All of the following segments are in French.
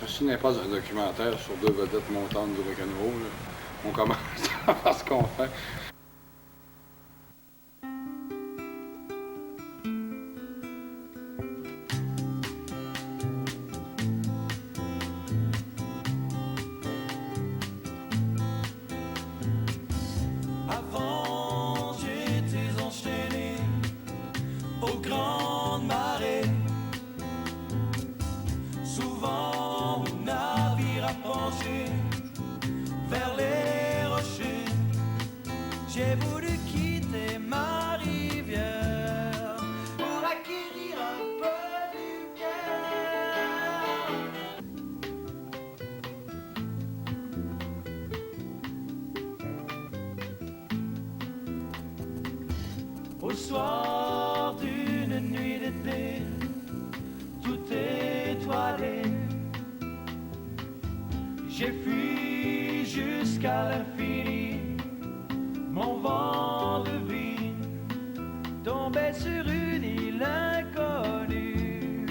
Ça se n'est pas un documentaire sur deux vedettes montantes du rock'n'roll. On commence à faire ce qu'on fait. Avant, j'étais enchaîné aux grandes marées. Souvent, mon navire a penché vers les rochers. J'ai voulu quitter ma rivière pour acquérir un peu du cœur. Au soir d'une nuit d'été, tout étoilé, j'ai fui jusqu'à l'infini. Mon vent de vie tombait sur une île inconnue,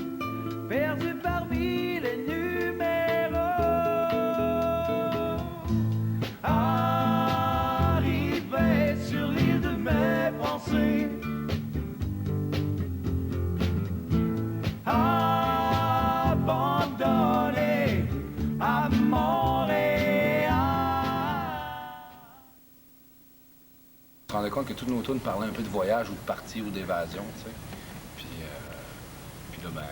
perdue parmi les numéros. Arrivé sur l'île de mes pensées, abandonné à Montréal. Je me rendais compte que toutes nos tunes parlaient un peu de voyage ou de partie ou d'évasion, tu sais. Puis là, ben,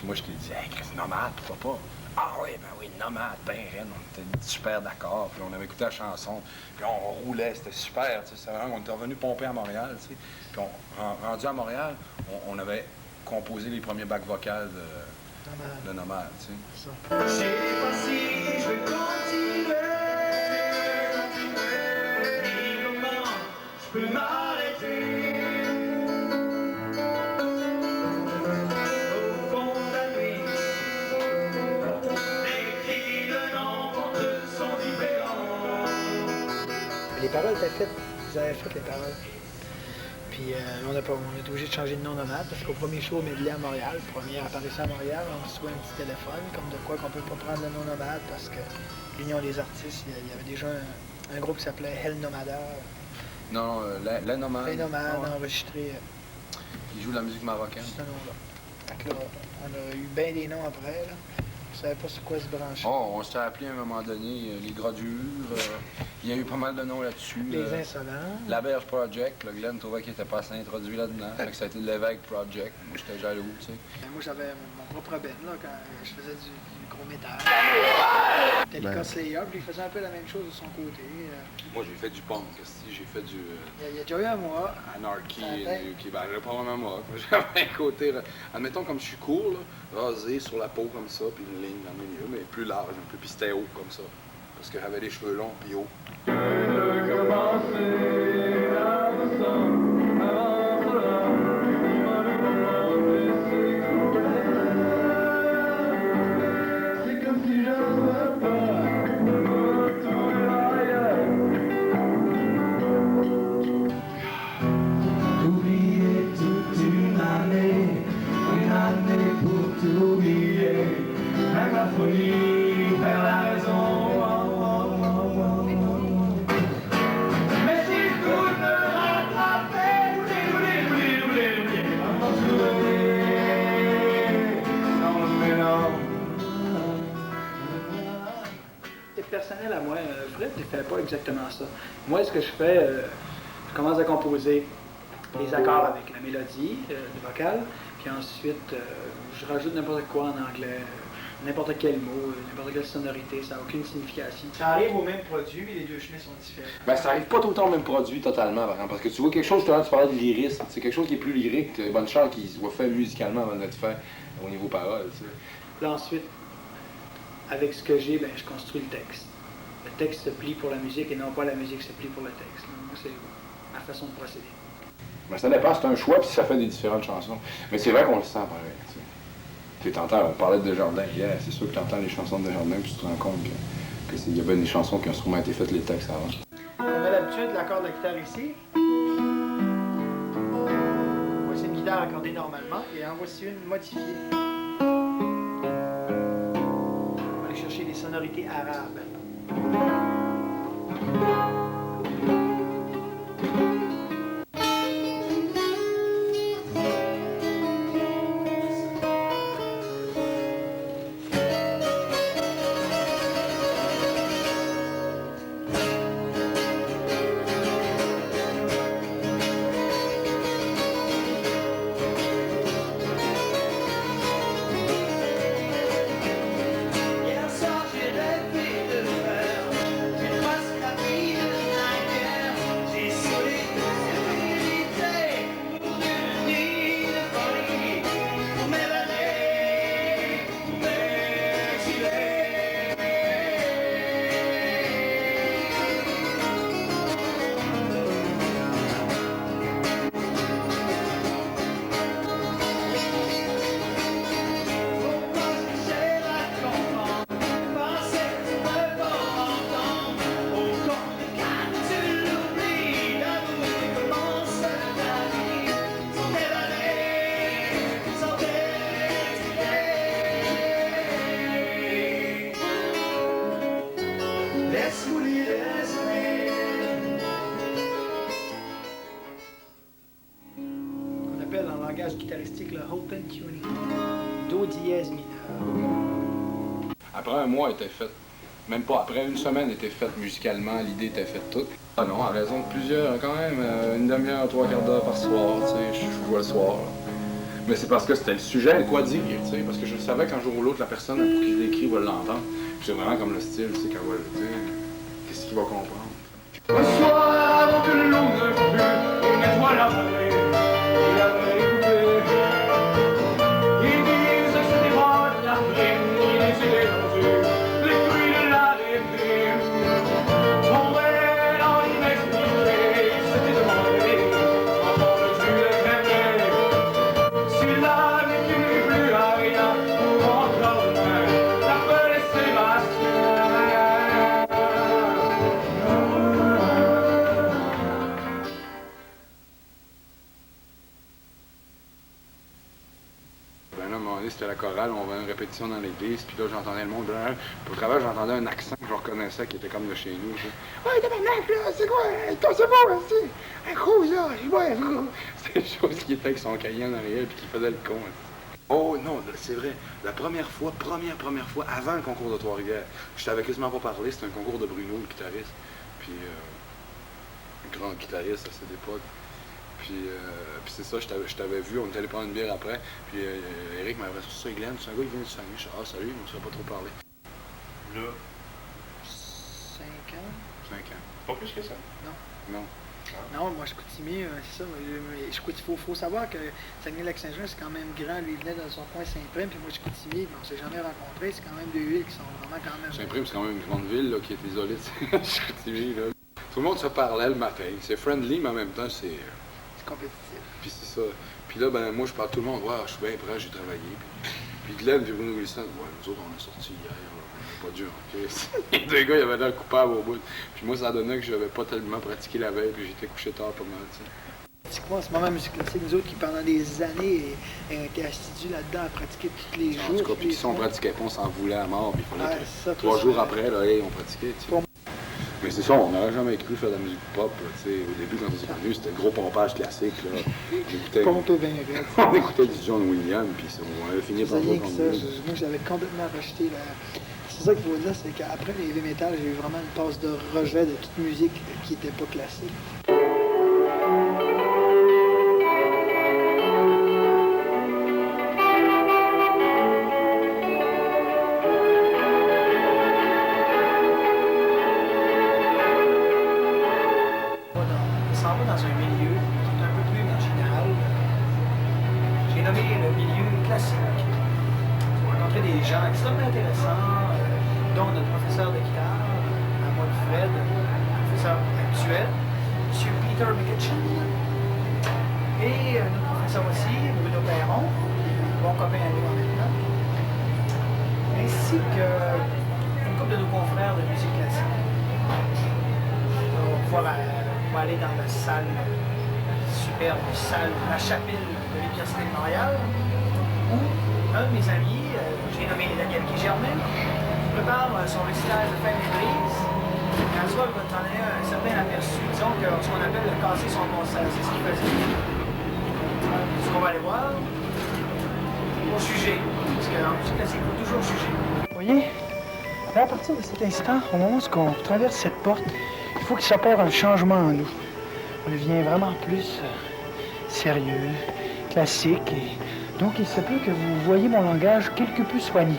moi, je t'ai dit, hey, Chris, nomade, pourquoi pas? Ah oui, ben oui, nomade, ben raide, on était super d'accord. Puis on avait écouté la chanson, puis on roulait, c'était super, tu sais. On était revenu pomper à Montréal, tu sais. Puis rendu à Montréal, on avait composé les premiers bacs vocales de Nomade, tu sais. Je sais pas si je vais continuer, ni comment je peux m'arrêter. Au fond de la nuit, les cris d'un enfant sont différents. Les paroles étaient faites, vous avez fait les paroles. Puis on a été obligé de changer de nom Nomade parce qu'au premier show au Medley à Montréal, première apparition à Montréal, on reçoit un petit téléphone comme de quoi qu'on peut pas prendre le nom Nomade parce que l'Union des artistes, il y avait déjà un groupe qui s'appelait Hell Nomada. Non, la Nomade. Les Nomades, Ah ouais. enregistré Qui joue de la musique marocaine. ce nom-là. Fait que là, on a eu bien des noms après, là. On savait pas sur quoi se brancher. Oh, on s'était appelé à un moment donné les Gradures. Il y a eu pas mal de noms là-dessus. Les Insolents. La Berge Project, le Glenn trouvait qu'il était pas assez introduit là-dedans. Fait que ça a été l'Évêque Project. Moi, j'étais jaloux, tu sais. Moi, j'avais mon propre band, là, quand je faisais du gros métal. Metallica Slayer, puis il faisait un peu la même chose de son côté. Moi, j'ai fait du punk, j'ai fait du Il y a déjà eu un mois. anarchy, Ça fait- qui ben, pas vraiment moi. J'avais un côté, là, admettons comme je suis court, là, rasé sur la peau comme ça, puis une ligne dans le milieu, mais plus large un peu, puis c'était haut comme ça. Parce que j'avais les cheveux longs, puis haut. C'est comme si je ne veux pas retourner ailleurs. Oublier toute une année pour tout oublier. Même la folie perd la raison. Mais si tout me rattrapait, oublier. Avant de non, mais non. C'est personnel à moi. Fred ne fait pas exactement ça. Moi, ce que je fais, je commence à composer les accords avec la mélodie, le vocal, puis ensuite, je rajoute n'importe quoi en anglais, n'importe quel mot, n'importe quelle sonorité, ça n'a aucune signification. Ça arrive au même produit, mais les deux chemins sont différents. Ben, ça arrive pas tout le temps au même produit totalement, par exemple. Parce que tu vois quelque chose, tout à l'heure, tu parlais de lyrisme. C'est quelque chose qui est plus lyrique, bonne chance qui soit fait musicalement avant d'être fait au niveau parole, tu sais. Là, ensuite, avec ce que j'ai, ben, je construis le texte. Le texte se plie pour la musique et non pas la musique se plie pour le texte. Moi, c'est ma façon de procéder. Ben, ça dépend, c'est un choix, puis ça fait des différentes chansons. Mais c'est vrai qu'on le sent pareil, tu sais. Tu t'entends, on parlait de Desjardins hier, c'est sûr que tu entends les chansons de Desjardins, puis tu te rends compte qu'il y a bien des chansons qui ont sûrement été faites les textes avant. On a l'habitude de l'accord de guitare ici. Voici une guitare accordée normalement et en voici une modifiée. sonorités arabes. Guitaristique, le open tuning, do dièse mineur. Après un mois, elle était faite. Même pas après une semaine, elle était faite musicalement, l'idée était faite toute. Ah non, à raison de plusieurs, quand même, une demi-heure, 3/4 d'heure par soir, tu sais, je vois le soir. Là. Mais c'est parce que c'était le sujet, quoi dire, tu sais, parce que je savais qu'un jour ou l'autre, la personne pour qui je l'écris va l'entendre. Puis c'est vraiment comme le style, tu sais, qu'elle va, tu sais, qu'est-ce qu'il va comprendre. Un soir, avant que le loup ne fût une étoile avalée, il avait écouté. Ils disent que c'était moi de la prime, il était vendu, les fruits de la déprime. Tomber dans l'inexpliqué, c'était demandé, avant de tuer le crèverait. Si la vécu n'est plus à rien, pour encore demain, l'appeler Sébastien. C'était la chorale, on avait une répétition dans l'église, puis là j'entendais le monde, puis au travers j'entendais un accent que je reconnaissais qui était comme de chez nous. Ouais, tabarnak, là, c'est quoi? C'est bon, c'est un gros, là, ouais, c'était des choses qui étaient avec son cahier en arrière, puis qui faisait le con. Oh non, c'est vrai, la première fois, avant le concours de Trois-Rivières, je t'avais quasiment pas parlé, c'était un concours de Bruno, le guitariste, puis un grand guitariste à cette époque. Puis c'est ça, je t'avais vu, on était allé prendre une bière après. Puis Eric m'avait dit ça, Glenn, c'est un gars qui vient du Saguenay. Je dis, ah, salut, on ne s'est pas trop parlé. Là, 5 ans? 5 ans. pas plus que ça? Non. Non, moi, Chicoutimi, c'est ça. Il faut savoir que Saguenay-Lac-Saint-Jean, c'est quand même grand. Lui, il venait dans son coin Saint-Prime, puis moi, Chicoutimi, on s'est jamais rencontrés. C'est quand même deux villes qui sont vraiment quand même... Saint-Prime, c'est quand même une grande ville là, qui est isolée de Chicoutimi. Là. Tout le monde se parlait le matin. C'est friendly, mais en même temps, c'est compétitif. Puis c'est ça. Puis là, ben moi, je parle à tout le monde. Ouais, je suis bien prêt, j'ai travaillé. Puis Glenn et Bruno Wilson, ouais, nous autres, on est sortis hier. Là. Pas dur, ok? Les deux gars, ils avaient l'air coupables au bout. Puis moi, ça donnait que j'avais pas tellement pratiqué la veille, puis j'étais couché tard pas mal, tu sais. Pratiquement, en ce moment, musique classique, nous autres qui pendant des années ont été assidus là-dedans à pratiquer tous les jours. En tout cas, puis si on pratiquait pas, on s'en voulait à mort, puis il fallait ça, 3 jours après, là, hey, on pratiquait, tu sais. Mais c'est ça, on n'aurait jamais cru faire de la musique pop, tu sais. Au début, quand on s'est venu, c'était gros pompage classique, là. On écoutait du John Williams, puis on avait fini par jouer comme ça. Moi, j'avais complètement rejeté la... C'est ça qu'il faut dire, c'est qu'après les heavy metal, j'ai eu vraiment une passe de rejet de toute musique qui n'était pas classique. On s'en va dans un milieu qui est un peu plus marginal. J'ai nommé le milieu classique. Pour rencontrer des gens extrêmement intéressants, dont notre professeur de guitare, à moi Fred, professeur actuel, M. Peter McKitchen, et notre professeur aussi, Bruno Perron, bon copain à nous en même temps, ainsi qu'une couple de nos confrères de musique classique. On va aller dans la salle, superbe salle La Chapelle de l'Université de Montréal, où un de mes amis, j'ai nommé Daniel Guy Germain, prépare son récital de fin de maîtrise, quand tu vas t'en donner un certain aperçu, disons que ce qu'on appelle le casser son concert, c'est ce qu'il faisait. Ce qu'on va aller voir, au sujet, parce qu'en musique classique, il faut toujours juger. Vous voyez, là, à partir de cet instant, au moment où on traverse cette porte, il faut qu'il s'opère un changement en nous. On devient vraiment plus sérieux, classique, et donc il se peut que vous voyez mon langage quelque peu soigné.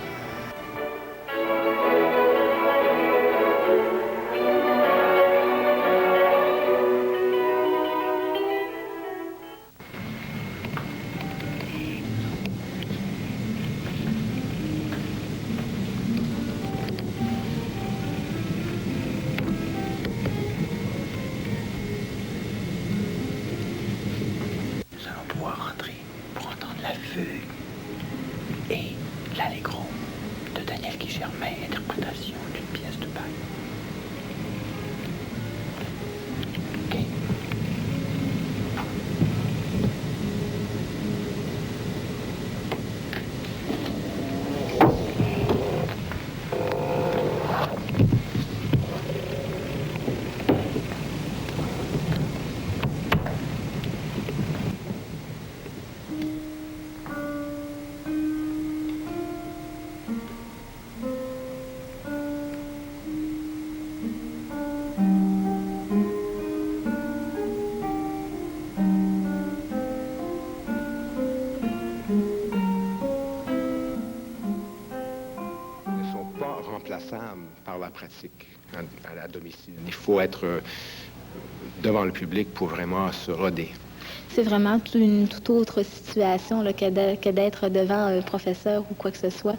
Et l'Allegro de Daniel Guillermin, interprétation d'une pièce de Bach. OK. Par la pratique à domicile. Il faut être devant le public pour vraiment se roder. C'est vraiment une toute autre situation là, que d'être devant un professeur ou quoi que ce soit.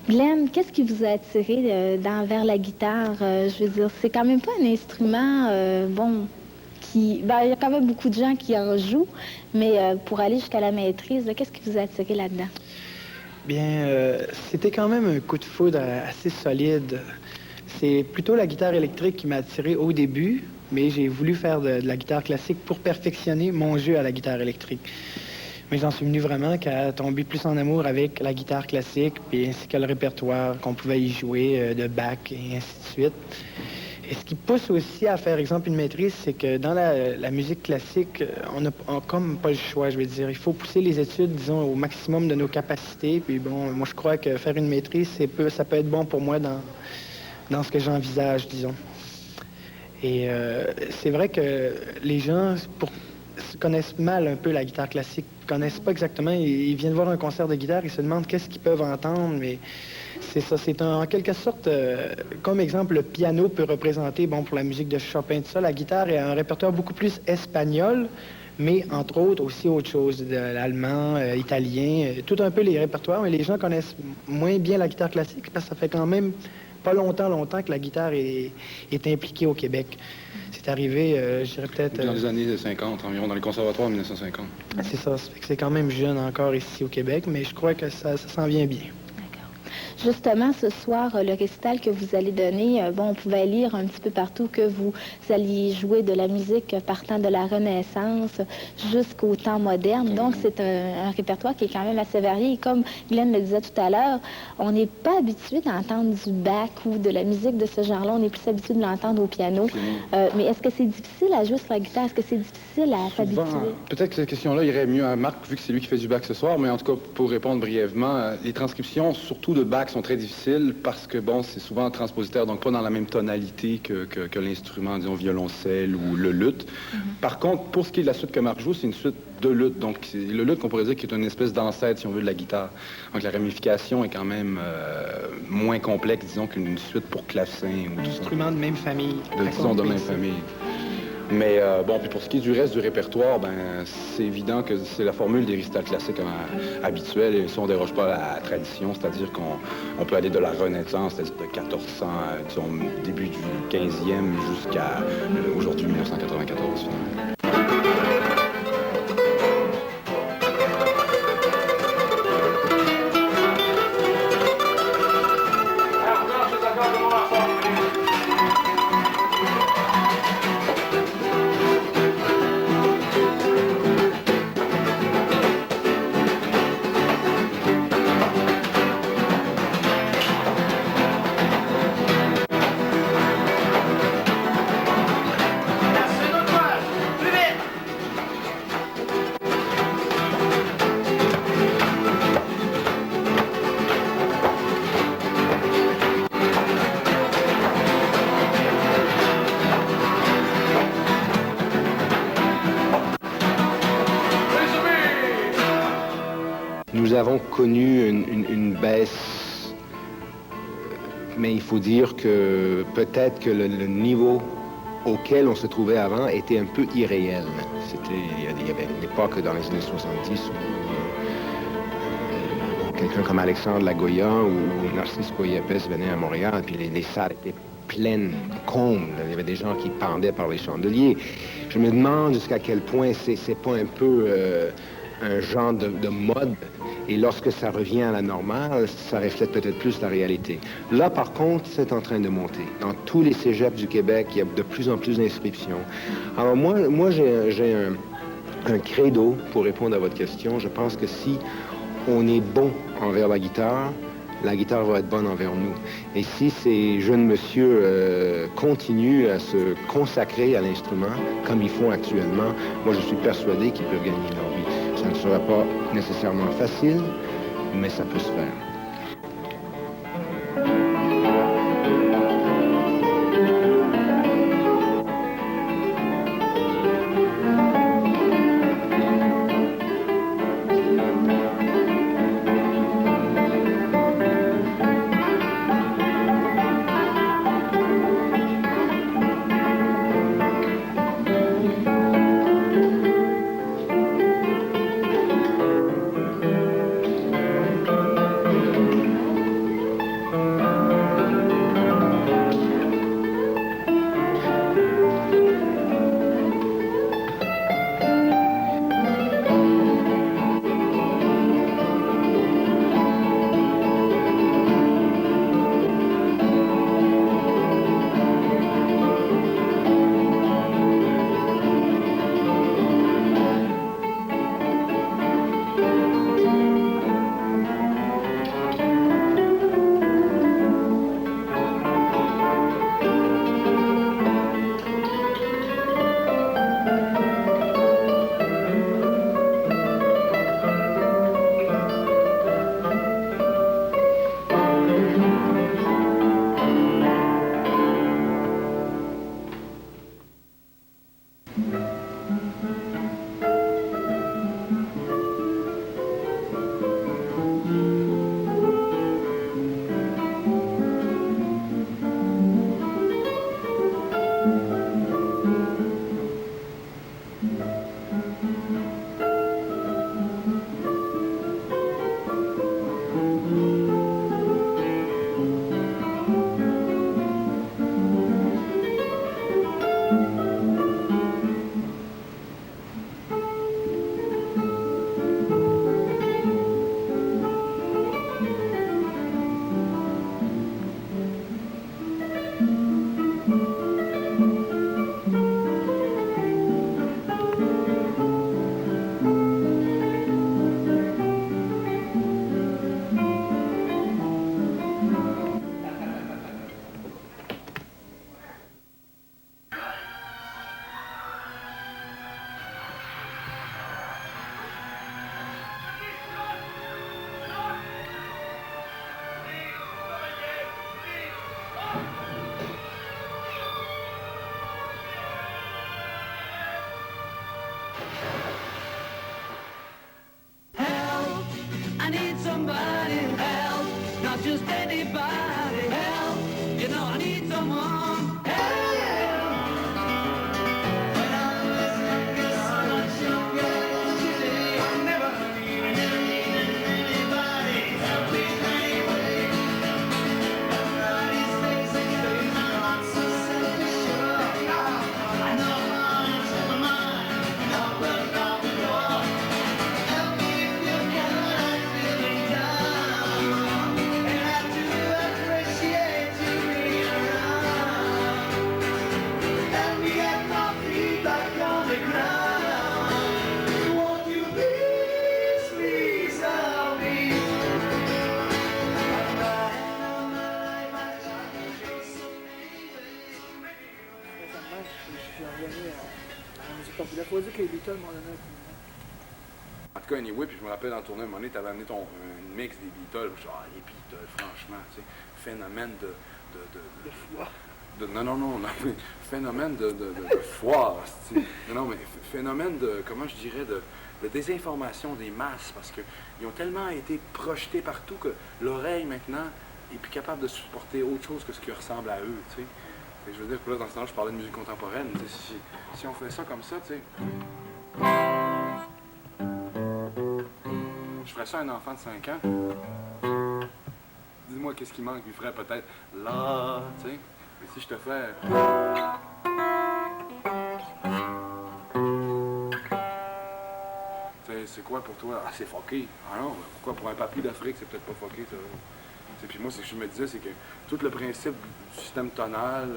Glenn, qu'est-ce qui vous a attiré vers la guitare? Je veux dire, c'est quand même pas un instrument, il y a quand même beaucoup de gens qui en jouent, mais pour aller jusqu'à la maîtrise, qu'est-ce qui vous a attiré là-dedans? Bien, c'était quand même un coup de foudre assez solide. C'est plutôt la guitare électrique qui m'a attiré au début, mais j'ai voulu faire de la guitare classique pour perfectionner mon jeu à la guitare électrique. Mais j'en suis venu vraiment qu'à tomber plus en amour avec la guitare classique, puis ainsi que le répertoire qu'on pouvait y jouer de Bach et ainsi de suite. Et ce qui pousse aussi à faire, exemple, une maîtrise, c'est que dans la musique classique, on n'a comme pas le choix, je veux dire. Il faut pousser les études, disons, au maximum de nos capacités. Puis bon, moi, je crois que faire une maîtrise, ça peut être bon pour moi dans ce que j'envisage, disons. Et c'est vrai que les gens connaissent mal un peu la guitare classique, connaissent pas exactement. Ils viennent voir un concert de guitare, ils se demandent qu'est-ce qu'ils peuvent entendre, mais c'est ça, c'est en quelque sorte, comme exemple, le piano peut représenter, pour la musique de Chopin, tout ça, la guitare est un répertoire beaucoup plus espagnol, mais entre autres aussi autre chose, de l'allemand, italien, tout un peu les répertoires, mais les gens connaissent moins bien la guitare classique parce que ça fait quand même pas longtemps que la guitare est impliquée au Québec. C'est arrivé, je dirais peut-être... Dans les années 50, environ, dans les conservatoires en 1950. C'est ça, ça fait que c'est quand même jeune encore ici au Québec, mais je crois que ça s'en vient bien. Justement, ce soir, le récital que vous allez donner, on pouvait lire un petit peu partout que vous alliez jouer de la musique partant de la Renaissance jusqu'au temps moderne. Donc, c'est un répertoire qui est quand même assez varié. Et comme Glenn le disait tout à l'heure, on n'est pas habitué d'entendre du Bach ou de la musique de ce genre-là. On est plus habitué de l'entendre au piano. Mais est-ce que c'est difficile à jouer sur la guitare? Est-ce que c'est difficile à s'habituer? Peut-être que cette question-là irait mieux à Marc, vu que c'est lui qui fait du Bach ce soir. Mais en tout cas, pour répondre brièvement, les transcriptions, surtout de Bach, sont très difficiles parce que, c'est souvent transpositeur, donc pas dans la même tonalité que l'instrument, disons, violoncelle ou le luth. Par contre, pour ce qui est de la suite que Marc joue, c'est une suite de luth. Donc, le luth, qu'on pourrait dire, qui est une espèce d'ancêtre, si on veut, de la guitare. Donc, la ramification est quand même moins complexe, disons, qu'une suite pour clavecin ou tout ça. Instrument de même famille. Disons, de même famille. Mais puis pour ce qui est du reste du répertoire, c'est évident que c'est la formule des récitals classiques habituels. Et si on ne déroge pas à la tradition, c'est-à-dire qu'on peut aller de la Renaissance, c'est-à-dire de 1400, disons, début du 15e jusqu'à aujourd'hui 1994, finalement. avons connu une baisse, mais il faut dire que peut-être que le niveau auquel on se trouvait avant était un peu irréel. Il y avait une époque dans les années 70 où quelqu'un comme Alexandre Lagoya ou Narcisse Coyepes venait à Montréal, puis les salles étaient pleines, combles. Il y avait des gens qui pendaient par les chandeliers. Je me demande jusqu'à quel point c'est pas un peu un genre de mode. Et lorsque ça revient à la normale, ça reflète peut-être plus la réalité. Là, par contre, c'est en train de monter. Dans tous les cégeps du Québec, il y a de plus en plus d'inscriptions. Alors moi j'ai un credo pour répondre à votre question. Je pense que si on est bon envers la guitare va être bonne envers nous. Et si ces jeunes messieurs continuent à se consacrer à l'instrument, comme ils font actuellement, moi je suis persuadé qu'ils peuvent gagner leur vie. Ça ne sera pas nécessairement facile, mais ça peut se faire. Il faut dire que les Beatles m'ont donné un coup de main. En tout cas, anyway, puis je me rappelle dans le tournée, à un moment donné, t'avais amené une mix des Beatles. Je dis, ah, les Beatles, franchement, tu sais, phénomène De foi. Non, mais phénomène de foire, c'est-tu. Non, mais phénomène de, comment je dirais, de désinformation des masses, parce qu'ils ont tellement été projetés partout que l'oreille, maintenant, est plus capable de supporter autre chose que ce qui ressemble à eux, tu sais. Et je veux dire que là, dans ce temps-là, je parlais de musique contemporaine. Si on fait ça comme ça, tu sais... Je ferais ça à un enfant de 5 ans. Dis-moi qu'est-ce qui manque, il ferait peut-être là, tu sais. Mais si je te fais... C'est quoi pour toi? Ah, c'est fucké. Ah non, pourquoi pour un papy d'Afrique, c'est peut-être pas fucké, ça? Puis moi, c'est ce que je me disais, c'est que tout le principe du système tonal,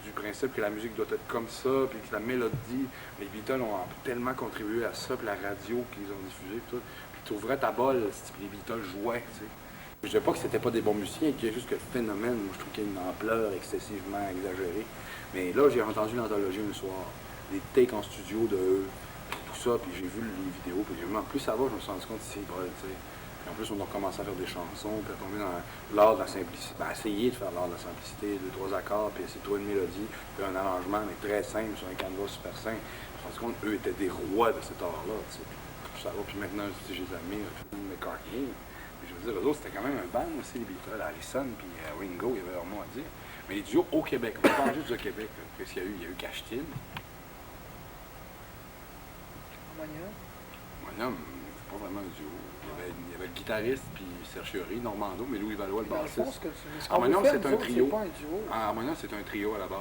du principe que la musique doit être comme ça, puis que la mélodie, les Beatles ont tellement contribué à ça, puis la radio qu'ils ont diffusé, puis tout. Puis tu ouvrais ta bolle, si les Beatles jouaient, tu sais. Je disais pas que c'était pas des bons musiciens, qu'il y a juste que le phénomène, moi, je trouve qu'il y a une ampleur excessivement exagérée. Mais là, j'ai entendu l'anthologie un soir, des takes en studio de eux, tout ça, puis j'ai vu les vidéos, puis en plus ça va, je me suis rendu compte c'est vrai, tu sais. Puis en plus, on a recommencé à faire des chansons, puis à tomber dans l'art de la simplicité, essayer de faire l'art de la simplicité, 2-3 accords, puis essayer de trouver une mélodie, puis un arrangement, mais très simple, sur un canevas super simple. Je me suis rendu compte eux étaient des rois de cet art-là, tu sais. Puis ça va, puis maintenant, j'ai des amis, McCartney. Je veux dire, eux autres, c'était quand même un band aussi, les Beatles, Harrison, puis Ringo, il y avait leur mot à dire. Mais les duos au Québec, on parle juste du Québec, qu'est-ce qu'il y a eu? Il y a eu Cachetine. Harmonium, c'est pas vraiment un duo. Il y avait le guitariste, puis Serge Fiori, Normando, mais Louis Valois, le bassiste. Harmonium, c'est un trio. Harmonium, c'est un trio à la base.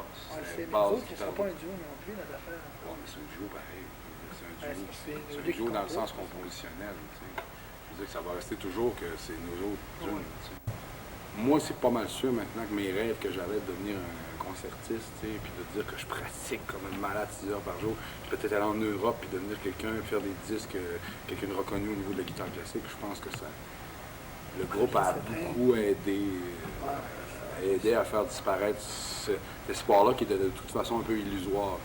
C'est nous autres qui ne sera pas un duo non plus, notre affaire. Oui, mais c'est un duo pareil. C'est un duo dans le sens compositionnel, tu sais. Je veux dire que ça va rester toujours que c'est nous autres d'une, tu sais. Moi, c'est pas mal sûr maintenant que mes rêves que j'avais de devenir un concertiste, tu sais, puis de dire que je pratique comme une malade 6 heures par jour, puis peut-être aller en Europe, puis devenir quelqu'un, puis faire des disques, quelqu'un de reconnu au niveau de la guitare classique, je pense que ça... Le groupe a beaucoup aidé à faire disparaître cet espoir-là qui était de toute façon un peu illusoire.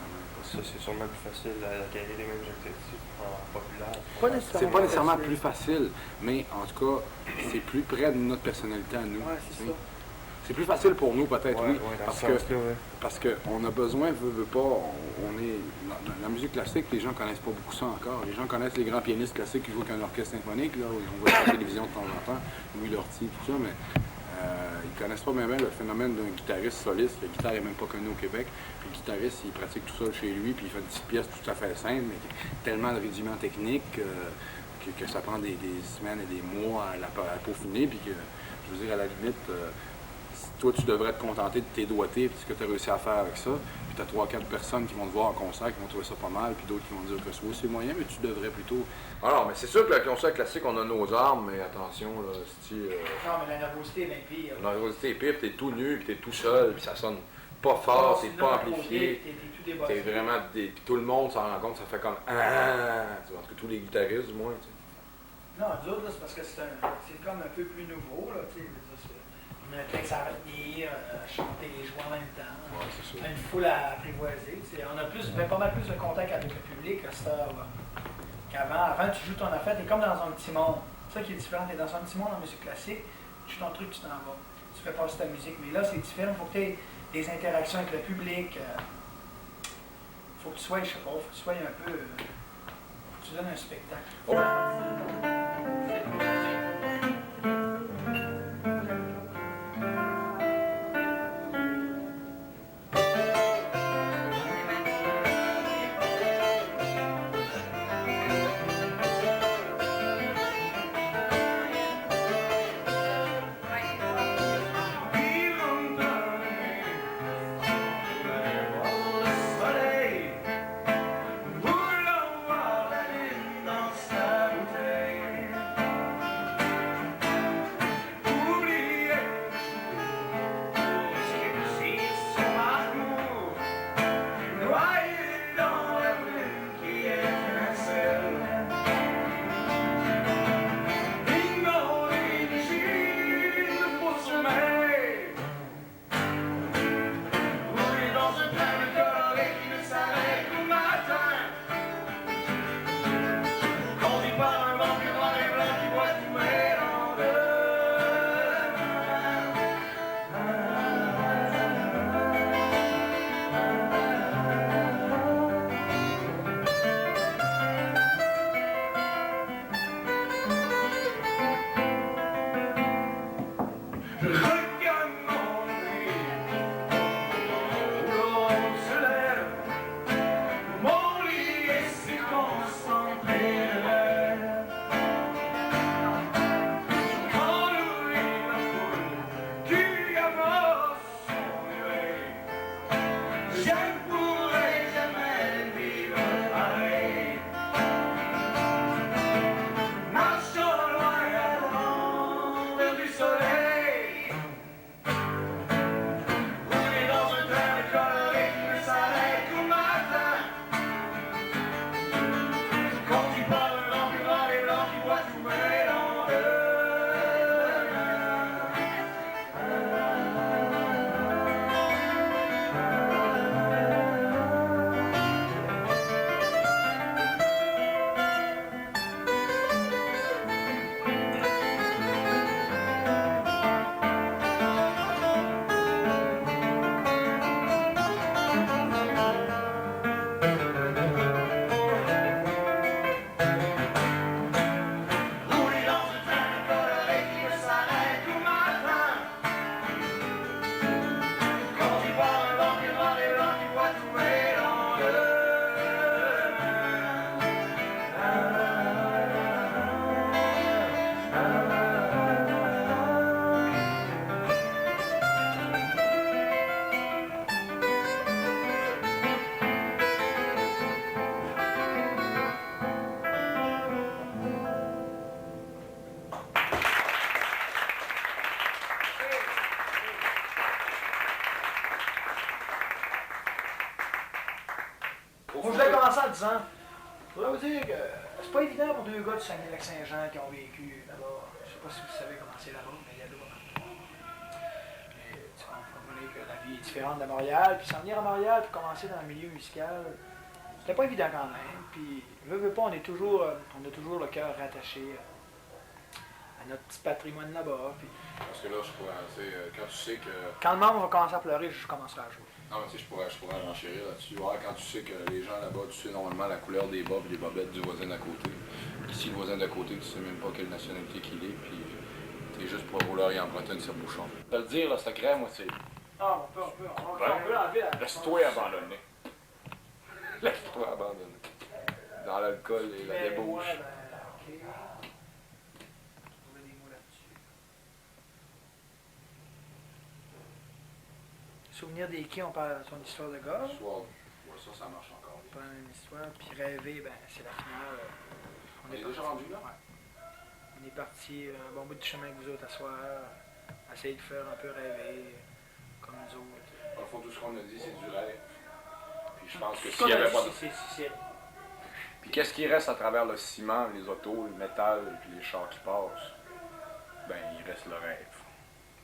Ça, c'est sûrement plus facile d'acquérir les mêmes objectifs en populaire. C'est pas nécessairement plus facile, mais en tout cas, c'est plus près de notre personnalité à nous. Ouais, c'est ça. C'est plus facile pour nous, peut-être, oui, ouais, parce qu'on a besoin, veut pas, on est... La musique classique, les gens connaissent pas beaucoup ça encore. Les gens connaissent les grands pianistes classiques qui jouent avec un orchestre symphonique, là, où on voit à la télévision de temps en temps, Louis Lortie, tout ça, mais ils connaissent pas même le phénomène d'un guitariste soliste. La guitare est même pas connue au Québec. Puis le guitariste, il pratique tout seul chez lui, puis il fait une petite pièce tout à fait simple, mais tellement de rudiments techniques que ça prend des semaines et des mois à peaufiner, puis que, je veux dire, à la limite... toi, tu devrais te contenter de tes doigtés, puis ce que tu as réussi à faire avec ça. Puis tu as 3-4 personnes qui vont te voir en concert, qui vont trouver ça pas mal, puis d'autres qui vont dire que c'est moyen, mais tu devrais plutôt... Alors, mais c'est sûr que le concert classique, on a nos armes, mais attention, là, Non, mais la nervosité est bien pire. la nervosité est pire, puis t'es tout nu, puis t'es tout seul, puis ça sonne pas fort, c'est pas amplifié. T'es vraiment... Puis tout le monde s'en rend compte, ça fait comme... Ah! En tout cas, tous les guitaristes, du moins, tu sais. Non, nous autres, là, c'est parce que c'est comme un peu plus nouveau, là, tu sais. Un texte à retenir, chanter les joies en même temps. Ouais, c'est ça. Une foule à apprivoiser. On a pas mal plus de contact avec le public qu'avant. Avant, tu joues ton affaire, tu es comme dans un petit monde. C'est ça qui est différent. Tu es dans un petit monde en musique classique, tu joues ton truc, tu t'en vas. Tu fais passer ta musique. Mais là, c'est différent. Il faut que tu aies des interactions avec le public. Il faut que tu sois, je sais pas, faut que tu sois un peu... faut que tu donnes un spectacle. Voulant voir la lune dans sa bouteille. disant, je voudrais vous dire que c'est pas évident pour deux gars du Saguenay-Lac-Saint-Jean qui ont vécu là-bas. Je sais pas si vous savez comment c'est là-bas, mais il y a de l'eau partout. Et tu comprends que la vie est différente de Montréal, puis s'en venir à Montréal, puis commencer dans le milieu musical, c'était pas évident quand même. Puis, veux pas, on a toujours le cœur rattaché à notre petit patrimoine là-bas. Puis, Parce que là, je pourrais, tu sais, quand tu sais que... quand le monde va commencer à pleurer, je commencerai à jouer. Non, mais tu sais, je pourrais renchérir là-dessus. Ouais, quand tu sais que les gens là-bas, tu sais normalement la couleur des bas et des bobettes du voisin d'à côté. Ici, le voisin d'à côté, tu sais même pas quelle nationalité qu'il est, puis t'es juste pour vouloir y emprunter une tire-bouchon. Je vais le dire, le secret, moi, c'est... Ah, on peut enlever la... Laisse-toi abandonner. Laisse-toi abandonner. Dans l'alcool et la débauche. Ouais, ok. Trouver des mots là-dessus. Souvenir des quais, on parle de son histoire de gars. Soir, ouais, ça marche encore. On parle d'une histoire, puis rêver, ben c'est la finale. On est déjà rendu là? Ouais. On est parti un bon bout de chemin avec vous autres à soir, essayer de faire un peu rêver, comme nous autres. Dans le fond, tout ce qu'on a dit, c'est du rêve. Puis je pense que s'il n'y avait pas de... Puis qu'est-ce qui reste à travers le ciment, les autos, le métal, puis les chars qui passent? Ben, il reste le rêve.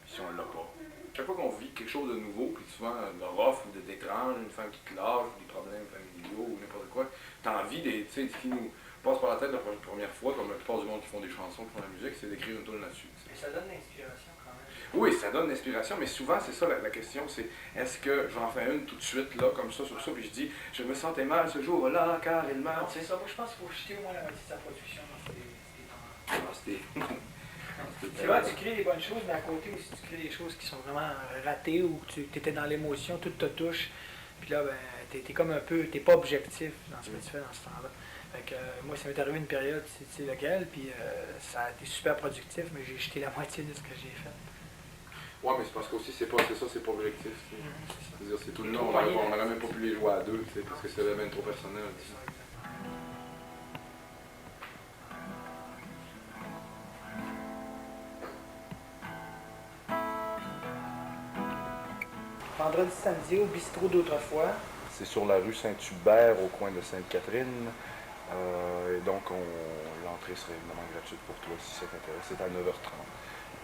Puis si on l'a pas. Chaque fois qu'on vit quelque chose de nouveau, puis souvent de rough ou d'étrange, une femme qui te lâche, ou des problèmes familiaux, ou n'importe quoi, t'as envie, tu sais, ce qui nous passe par la tête la première fois, comme la plupart du monde qui font des chansons, qui font de la musique, c'est d'écrire une tune là-dessus. Mais ça donne l'inspiration quand même. Oui, ça donne l'inspiration, mais souvent, c'est ça la question, c'est est-ce que j'en fais une tout de suite, là, comme ça, sur ça, puis je dis, je me sentais mal ce jour-là, car il m'a... C'est ça, moi je pense qu'il faut jeter au moins la moitié de sa production dans ces temps. Ah, c'était... Tu vois, tu crées des bonnes choses, mais à côté aussi, tu crées des choses qui sont vraiment ratées ou que tu étais dans l'émotion, tout te touche. Puis là, ben, t'es comme un peu, t'es pas objectif dans ce que tu fais dans ce temps-là. Fait que moi, ça m'est arrivé une période, tu sais laquelle, puis ça a été super productif, mais j'ai jeté la moitié de ce que j'ai fait. Ouais, mais c'est parce qu'aussi, c'est pas objectif. C'est-à-dire, c'est tout le temps, on n'aurait même pas pu les jouer à deux, parce que c'est même trop personnel. Vendredi, samedi, au bistrot d'autrefois. C'est sur la rue Saint-Hubert, au coin de Sainte-Catherine. Et donc, l'entrée serait évidemment gratuite pour toi si ça t'intéresse. C'est à 9h30.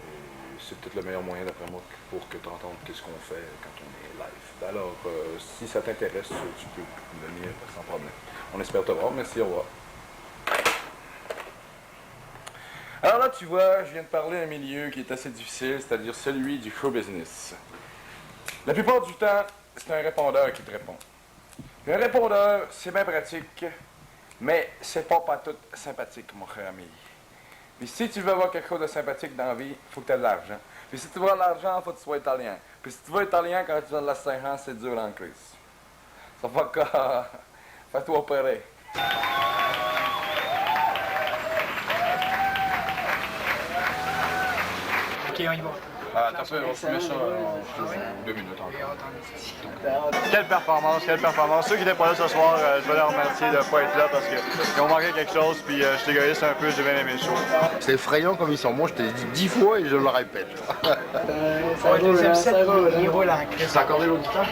Et c'est peut-être le meilleur moyen, d'après moi, pour que tu entendes qu'est-ce qu'on fait quand on est live. Alors, si ça t'intéresse, tu peux venir sans problème. On espère te voir. Merci, au revoir. Alors là, tu vois, je viens de parler d'un milieu qui est assez difficile, c'est-à-dire celui du show business. La plupart du temps, c'est un répondeur qui te répond. Un répondeur, c'est bien pratique, mais c'est pas tout sympathique, mon cher ami. Puis si tu veux avoir quelque chose de sympathique dans la vie, il faut que tu aies de l'argent. Puis si tu veux de l'argent, il faut que tu sois italien. Puis si tu veux italien, quand tu viens de la Saint-Jean, c'est dur en crise. Ça fait que... fais-toi opérer. Ok, on y va. T'as fait, on se met ça en 2 minutes encore. Quelle performance. Ceux qui n'étaient pas là ce soir, je veux les remercier de ne pas être là parce qu'ils ont manqué quelque chose, puis je suis égoïste un peu, j'ai bien aimé le show. C'est effrayant comme ils sont. Moi, je te l'ai dit 10 fois et je le répète. Ça roule en crise. C'est accordé l'auditeur?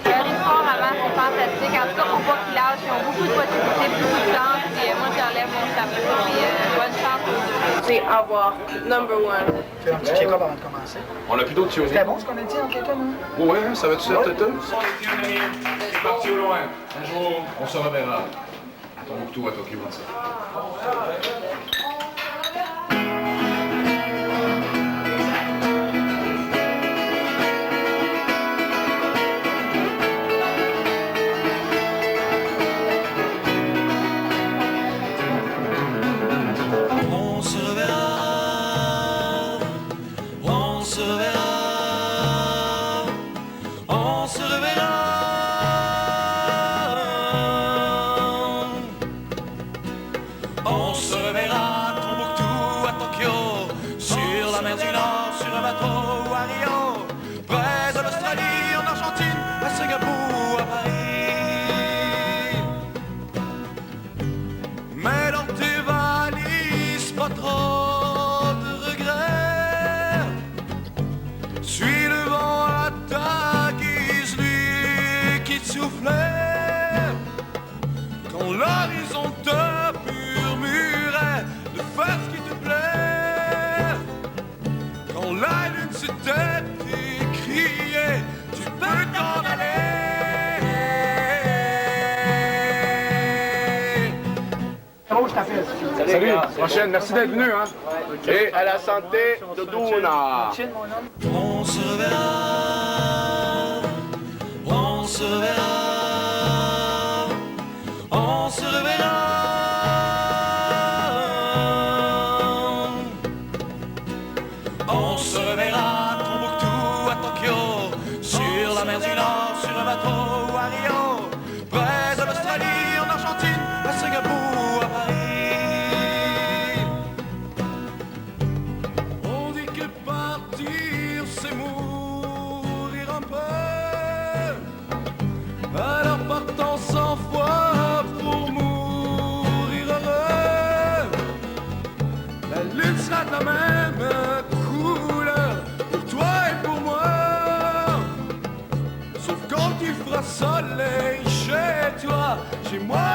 Fort avant, c'est fantastique. En tout cas, faut pas qu'ils lâchent. Ils ont beaucoup de possibilités, beaucoup de chance. Puis moi, j'enlève mon chapeau. Puis bonne chance aux deux. C'est avoir number one. Fais un petit check-up avant de commencer. On a plus d'autres théories. C'était bon ce qu'on a dit en quelque temps, hein? Ouais, ça va tout seul, Tata? C'est parti au loin. Un jour, on se reverra. À Tombouctou, à Tokyo, ça. Quand Salut, prochaine. Merci d'être venu, hein. Et à la santé de Douna. On se reverra, on se reverra, on se reverra. On se reverra à Tombouctou, à Tokyo, sur la mer du Nord, sur un bateau ou à Rio, près de l'Australie, en Argentine, à Singapour, à Paris. On dit que partir c'est mourir un peu, alors partons 100 fois pour mourir heureux. La lune sera de la même couleur pour toi et pour moi, sauf quand il fera soleil chez toi, chez moi.